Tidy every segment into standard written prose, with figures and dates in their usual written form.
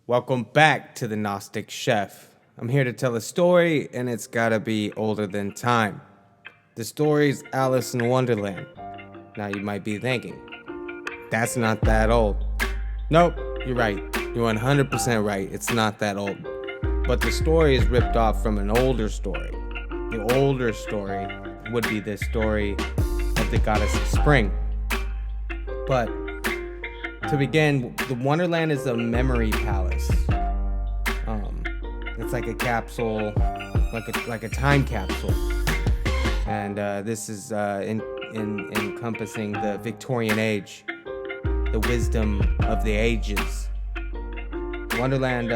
Welcome back to the Gnostic Chef. I'm here to tell a story, and it's gotta be older than time. The story's Alice in Wonderland. Now you might be thinking, that's not that old. Nope, you're right. You're 100% right. It's not that old. But the story is ripped off from an older story. The older story would be the story of the goddess of spring. But to begin, the Wonderland is a memory palace. It's like a capsule, like a time capsule, and this is encompassing the Victorian age, the wisdom of the ages. Wonderland,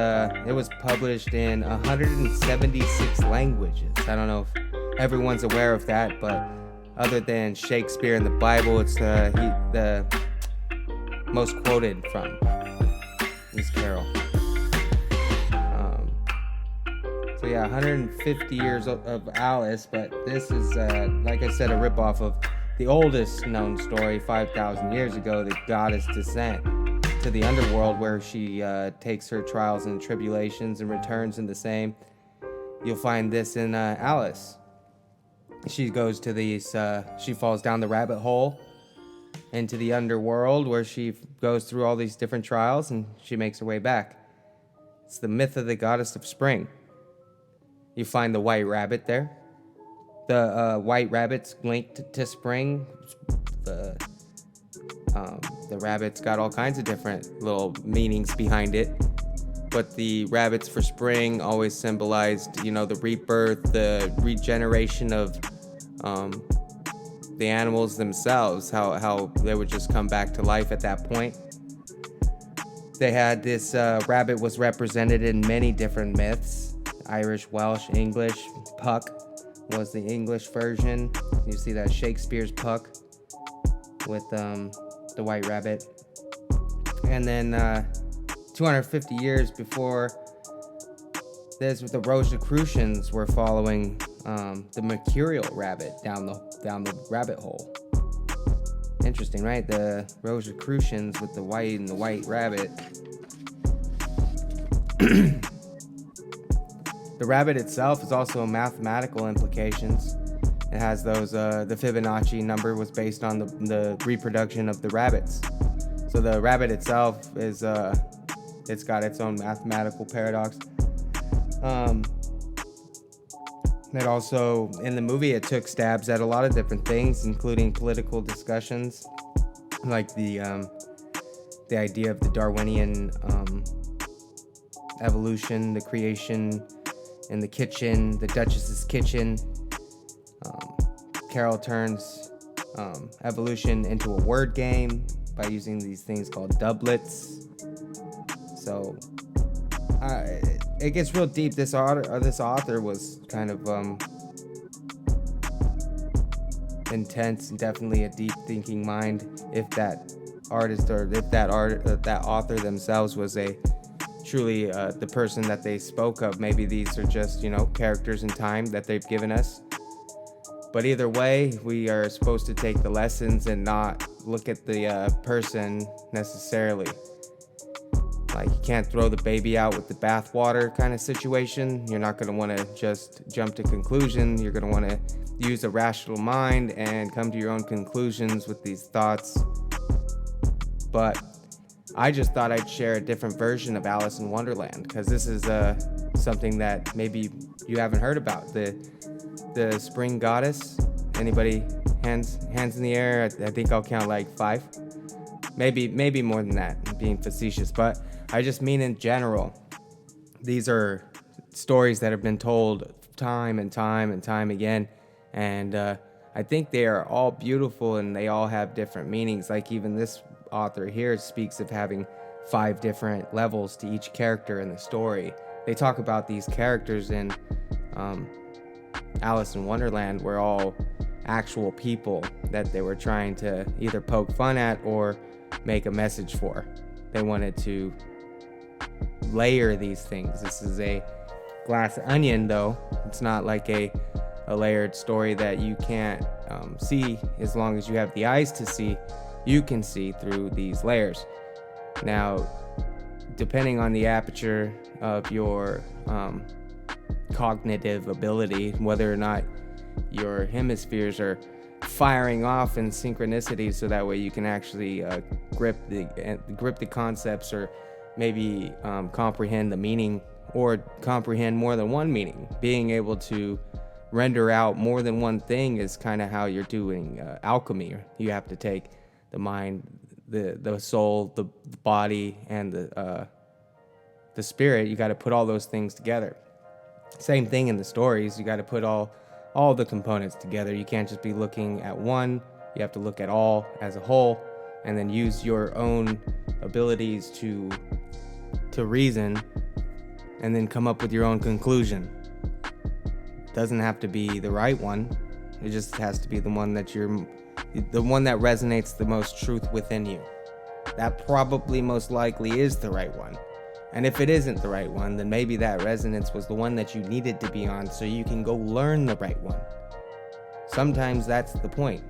it was published in 176 languages. I don't know if everyone's aware of that, but other than Shakespeare and the Bible, it's the most quoted from is Carol. So yeah, 150 years of Alice, but this is, like I said, a ripoff of the oldest known story, 5,000 years ago, the goddess descent to the underworld, where she takes her trials and tribulations and returns in the same. You'll find this in Alice. She goes to these, she falls down the rabbit hole into the underworld, where she goes through all these different trials and she makes her way back. It's the myth of the goddess of spring. You find the white rabbit there. The white rabbit's linked to spring. The rabbit's got all kinds of different little meanings behind it. But the rabbits for spring always symbolized, the rebirth, the regeneration of the animals themselves, how they would just come back to life at that point. They had this rabbit was represented in many different myths. Irish, Welsh, English. Puck was the English version. You see that Shakespeare's Puck with the white rabbit. And then 250 years before this, the Rosicrucians were following the mercurial rabbit down the rabbit hole. Interesting, right? The Rosicrucians with the white and the white rabbit. The rabbit itself is also mathematical implications. It has those, the Fibonacci number was based on the reproduction of the rabbits. So the rabbit itself is, it's got its own mathematical paradox. It also, in the movie, it took stabs at a lot of different things, including political discussions, like the idea of the Darwinian evolution, the creation in the kitchen, the Duchess's kitchen. Carol turns evolution into a word game by using these things called doublets. So it gets real deep. This author was kind of intense, and definitely a deep thinking mind. If that artist or if that author themselves was a truly the person that they spoke of. Maybe these are just, characters in time that they've given us. But either way, we are supposed to take the lessons and not look at the person necessarily. Like, you can't throw the baby out with the bathwater kind of situation. You're not going to want to just jump to conclusion. You're going to want to use a rational mind and come to your own conclusions with these thoughts. But I just thought I'd share a different version of Alice in Wonderland, because this is something that maybe you haven't heard about. The spring goddess. Anybody? Hands in the air. I think I'll count like 5. Maybe more than that. I'm being facetious, but I just mean in general. These are stories that have been told time and time and time again, and I think they are all beautiful and they all have different meanings. Like, even this author here speaks of having 5 different levels to each character in the story. They talk about these characters in Alice in Wonderland were all actual people that they were trying to either poke fun at or make a message for. They wanted to layer these things. This is a glass onion, though. It's not like a layered story that you can't see. As long as you have the eyes to see, you can see through these layers. Now, depending on the aperture of your cognitive ability, whether or not your hemispheres are firing off in synchronicity, so that way you can actually grip the concepts, or maybe comprehend the meaning, or comprehend more than one meaning. Being able to render out more than one thing is kind of how you're doing alchemy. You have to take the mind, the soul, the body, and the spirit. You got to put all those things together. Same thing in the stories. You got to put all the components together. You can't just be looking at one. You have to look at all as a whole, and then use your own abilities to reason, and then come up with your own conclusion. Doesn't have to be the right one. It just has to be the one that resonates the most truth within you. That probably most likely is the right one. And if it isn't the right one, then maybe that resonance was the one that you needed to be on, so you can go learn the right one. Sometimes that's the point.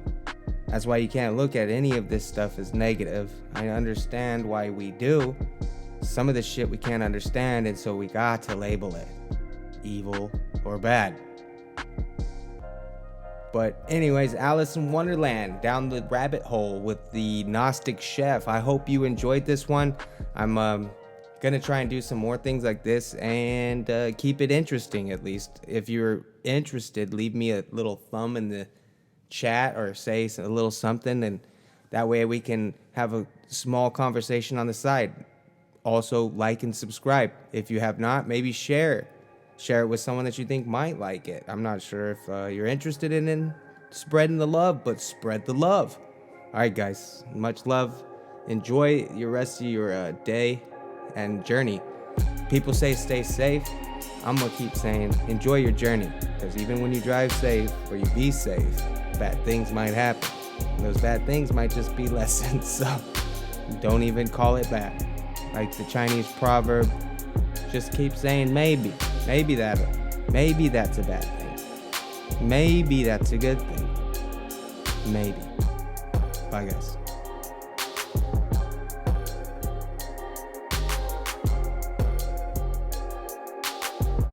That's why you can't look at any of this stuff as negative. I understand why we do. Some of the shit we can't understand, and so we got to label it evil or bad. But anyways, Alice in Wonderland, down the rabbit hole with the Gnostic chef. I hope you enjoyed this one. I'm gonna try and do some more things like this, and keep it interesting. At least if you're interested, leave me a little thumb in the chat, or say a little something, and that way we can have a small conversation on the side. Also, like and subscribe if you have not. Maybe share it with someone that you think might like it. I'm not sure if you're interested in spreading the love, but spread the love. All right, guys, much love. Enjoy your rest of your day and journey. People say stay safe. I'm gonna keep saying enjoy your journey, because even when you drive safe, or you be safe, bad things might happen. And those bad things might just be lessons. So don't even call it bad. Like the Chinese proverb, just keep saying maybe that's a bad thing. Maybe that's a good thing. Maybe. Bye, guys.